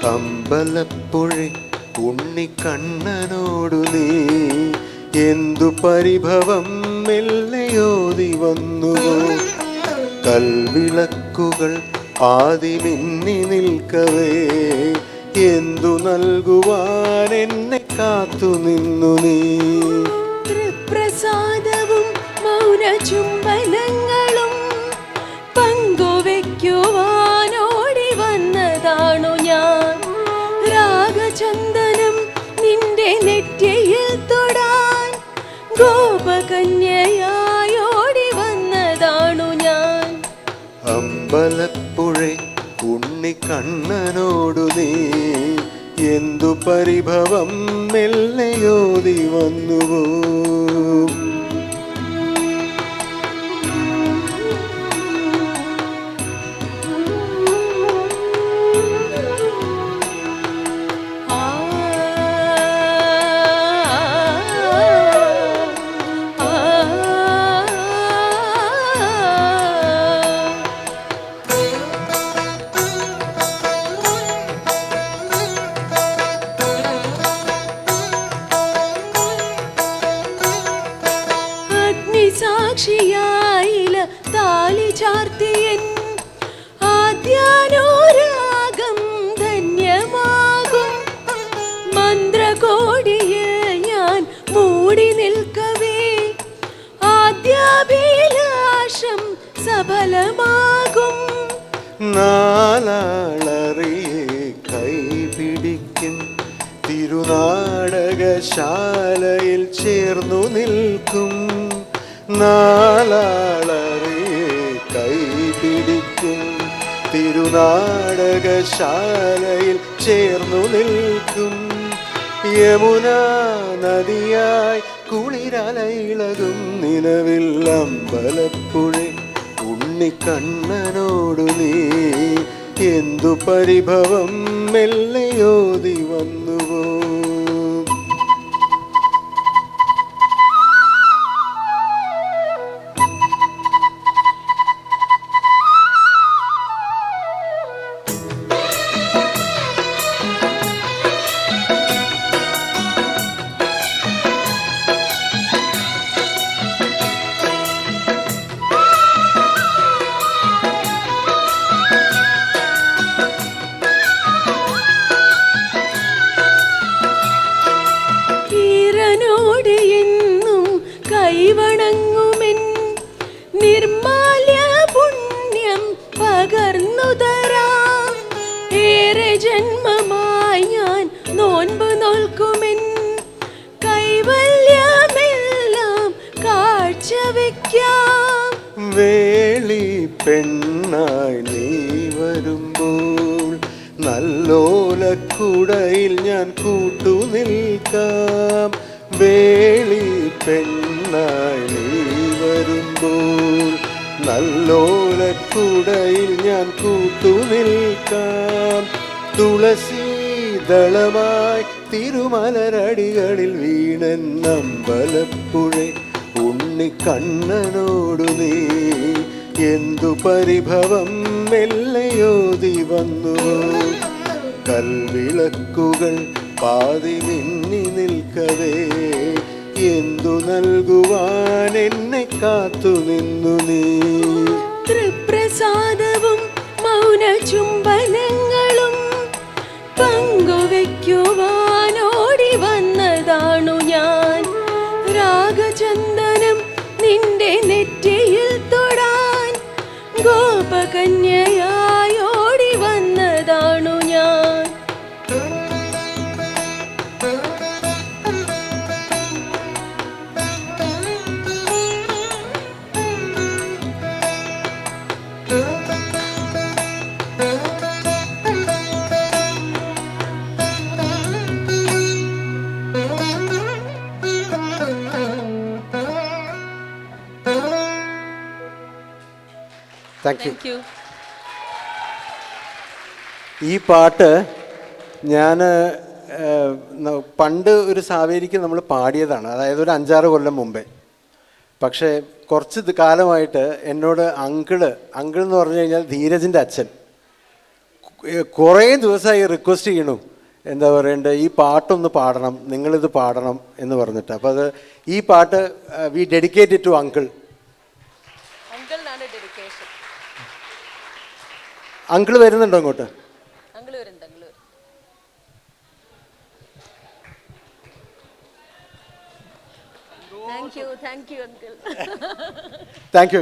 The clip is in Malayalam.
അമ്പലപ്പുഴ ഉണ്ണിക്കണ്ണനോടു നീ എന്തു പരിഭവം മെല്ലയോതി വന്നുവോ. കൽവിളക്കുകൾ ആദിമിന്നി നിൽക്കവേ എന്തു നൽകുവാൻ എന്നെ കാത്തു നിന്നു നീ. പ്രസാദവും മൗന ചുംബനങ്ങളും പങ്കുവെക്കുവാനോടി വന്നതാണു ഞാൻ. രാഗചന്ദനം നിന്റെ നെറ്റിയിൽ തൊടാൻ ഗോപകന്യയായോടി വന്നതാണു ഞാൻ. അമ്പലപ്പുഴ ഉണ്ണിക്കണ്ണനോടു നീ എന്തു പരിഭവം മെല്ലയോതി വന്നുവോ. സാക്ഷിയായില താലി ചാർത്തിയൻ ആദ്യാനുരാഗം ധന്യമാകും. മന്ത്രകോടിയിൽ ഞാൻ മൂടി നിൽക്കവേ ആദ്യാഭിലാഷം സഫലമാകും. നാലാളറിയെ കൈപിടിക്കും തിരുനാടകശാലയിൽ ചേർന്നു നിൽക്കും. നാലാളറിയെ കൈപിടിക്കും തിരുനാടകശാലയിൽ ചേർന്നു നിൽക്കും. യമുനാ നദിയായി കുളിരലയിളകും നിലവിൽ അമ്പലപ്പുഴ ഉണ്ണിക്കണ്ണനോടു നീ എന്തു പരിഭവം മെല്ലയോതി വന്നുവോ. കൈവണങ്ങുമെൻ നിർമാല്യ പുണ്യം പകർന്നു തരാം. ഏറെ ജന്മമായി ഞാൻ നോൻപ് നോൽക്കുമെൻ കൈവല്യമെല്ലാം കാഴ്ചവെക്കാം. വേളി പെണ്ണായി നീ വരുമ്പോൾ നല്ലോലക്കുടയിൽ ഞാൻ കൂട്ടുനിൽക്കാം. വേളി പെണ്ണായി നീ വരുമ്പോൾ നല്ലോലക്കുടയിൽ ഞാൻ കൂട്ടുനിൽക്കാം. തുളസീദളമായി തിരുമലരടികളിൽ വീണൻ അമ്പലപ്പുഴ ഉണ്ണിക്കണ്ണനോടു നീ എന്തു പരിഭവം മെല്ലയോതി വന്നുവോ. കൽവിളക്കുകൾ പാതി മിന്നി നിൽക്കവേ എന്തു നൽകുവാൻ എന്നെ കാത്തു നിന്നു നീ. തൃപ്രസാദവും മൗന ചുംബനങ്ങളും പങ്കുവെക്കുവാനോടി വന്നതാണു ഞാൻ. രാഗചന്ദനം നിന്റെ നെറ്റിയിൽ തൊടാൻ ഗോപകന്യയായോടി വന്നതാണു ഞാൻ. Thank you. ഈ പാട്ട് ഞാൻ പണ്ട് ഒരു സാവേരിക്ക് നമ്മൾ പാടിയതാണ്, അതായത് ഒരു 5-6 കൊല്ലം മുമ്പേ. പക്ഷേ കുറച്ച് കാലമായിട്ട് എന്നോട് അങ്കിൾ എന്ന് പറഞ്ഞു കഴിഞ്ഞാൽ ധീരജിൻ്റെ അച്ഛൻ കുറേ ദിവസമായി റിക്വസ്റ്റ് ചെയ്യണു, എന്താ പറയണ്ടേ, ഈ പാട്ടൊന്ന് പാടണം, നിങ്ങളിത് പാടണം എന്ന് പറഞ്ഞിട്ട്. അപ്പോൾ അത് ഈ പാട്ട് വി ഡെഡിക്കേറ്റ് ടു അങ്കിൾ. അങ്കിളിനാണ് ഡെഡിക്കേഷൻ. അങ്കിൾ വരുന്നുണ്ടോ ഇങ്ങോട്ട്? അങ്കിൾ വരുന്നുണ്ട്, അങ്കിൾ വരും. Thank you uncle. Thank U.